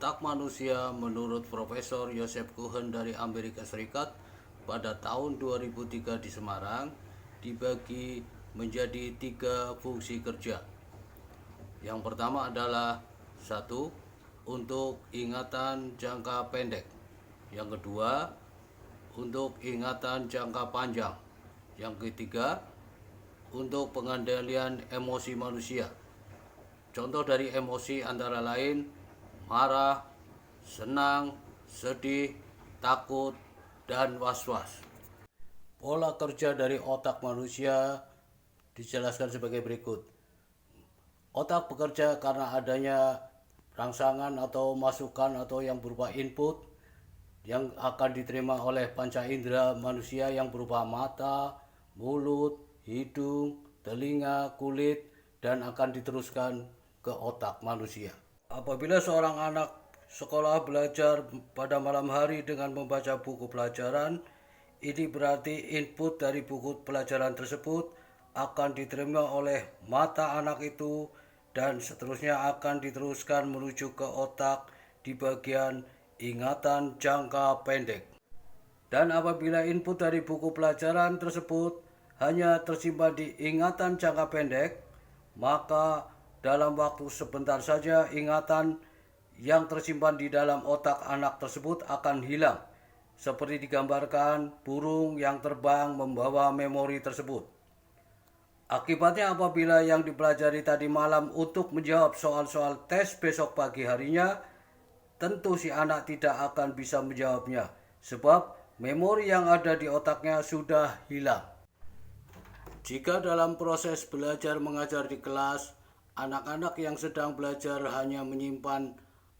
Otak manusia menurut Profesor Joseph Cohen dari Amerika Serikat pada tahun 2003 di Semarang dibagi menjadi 3 fungsi kerja. Yang pertama adalah 1. Untuk ingatan jangka pendek. Yang kedua, untuk ingatan jangka panjang. Yang ketiga, untuk pengendalian emosi manusia. Contoh dari emosi antara lain marah, senang, sedih, takut, dan was-was. Pola kerja dari otak manusia dijelaskan sebagai berikut. Otak bekerja karena adanya rangsangan atau masukan atau yang berupa input yang akan diterima oleh panca indera manusia yang berupa mata, mulut, hidung, telinga, kulit, dan akan diteruskan ke otak manusia. Apabila seorang anak sekolah belajar pada malam hari dengan membaca buku pelajaran, ini berarti input dari buku pelajaran tersebut akan diterima oleh mata anak itu dan seterusnya akan diteruskan menuju ke otak di bagian ingatan jangka pendek. Dan apabila input dari buku pelajaran tersebut hanya tersimpan di ingatan jangka pendek, maka dalam waktu sebentar saja ingatan yang tersimpan di dalam otak anak tersebut akan hilang, seperti digambarkan burung yang terbang membawa memori tersebut. Akibatnya apabila yang dipelajari tadi malam untuk menjawab soal-soal tes besok pagi harinya, tentu si anak tidak akan bisa menjawabnya, sebab memori yang ada di otaknya sudah hilang. Jika dalam proses belajar mengajar di kelas, anak-anak yang sedang belajar hanya menyimpan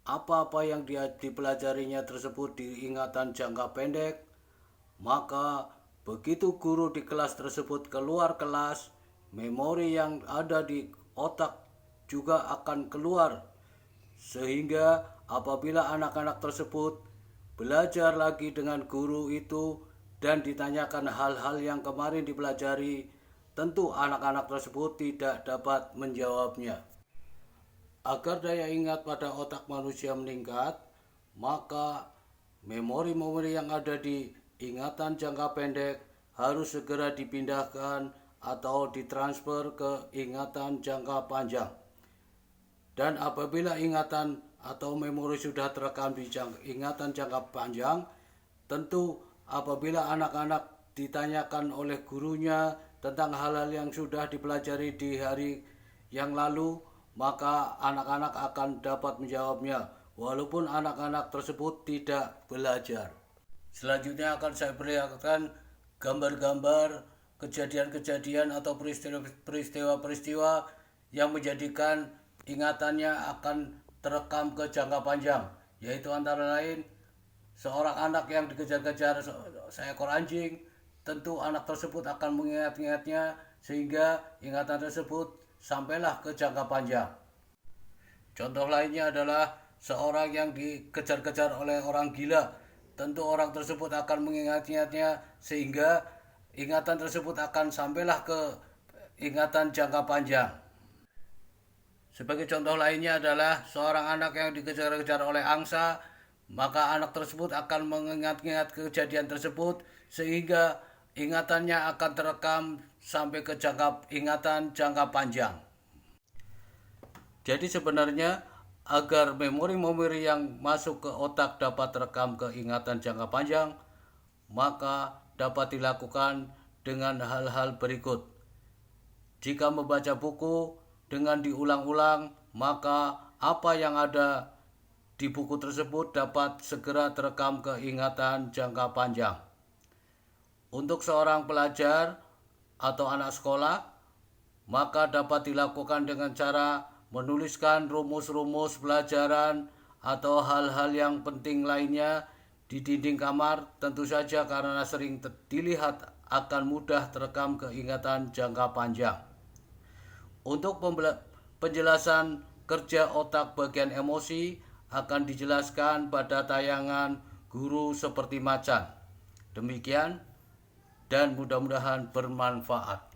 apa-apa yang dipelajarinya tersebut di ingatan jangka pendek, maka begitu guru di kelas tersebut keluar kelas, memori yang ada di otak juga akan keluar, sehingga apabila anak-anak tersebut belajar lagi dengan guru itu dan ditanyakan hal-hal yang kemarin dipelajari, tentu anak-anak tersebut tidak dapat menjawabnya. Agar daya ingat pada otak manusia meningkat, maka memori-memori yang ada di ingatan jangka pendek harus segera dipindahkan atau ditransfer ke ingatan jangka panjang. Dan apabila ingatan atau memori sudah terekam di ingatan jangka panjang, tentu apabila anak-anak ditanyakan oleh gurunya tentang hal-hal yang sudah dipelajari di hari yang lalu, maka anak-anak akan dapat menjawabnya, walaupun anak-anak tersebut tidak belajar. Selanjutnya akan saya perlihatkan gambar-gambar kejadian-kejadian atau peristiwa-peristiwa yang menjadikan ingatannya akan terekam ke jangka panjang, yaitu antara lain seorang anak yang dikejar-kejar seekor anjing. Tentu anak tersebut akan mengingat-ingatnya sehingga ingatan tersebut sampailah ke jangka panjang. Contoh lainnya adalah seorang yang dikejar-kejar oleh orang gila. Tentu orang tersebut akan mengingat-ingatnya sehingga ingatan tersebut akan sampailah ke ingatan jangka panjang. Sebagai contoh lainnya adalah seorang anak yang dikejar-kejar oleh angsa, maka anak tersebut akan mengingat-ingat kejadian tersebut sehingga ingatannya akan terekam sampai ke ingatan jangka panjang. Jadi sebenarnya agar memori-memori yang masuk ke otak dapat terekam ke ingatan jangka panjang, maka dapat dilakukan dengan hal-hal berikut. Jika membaca buku dengan diulang-ulang, maka apa yang ada di buku tersebut dapat segera terekam ke ingatan jangka panjang. Untuk seorang pelajar atau anak sekolah, maka dapat dilakukan dengan cara menuliskan rumus-rumus pelajaran atau hal-hal yang penting lainnya di dinding kamar, tentu saja karena sering dilihat akan mudah terekam ke ingatan jangka panjang. Untuk penjelasan kerja otak bagian emosi akan dijelaskan pada tayangan Guru Seperti Macan. Demikian dan mudah-mudahan bermanfaat.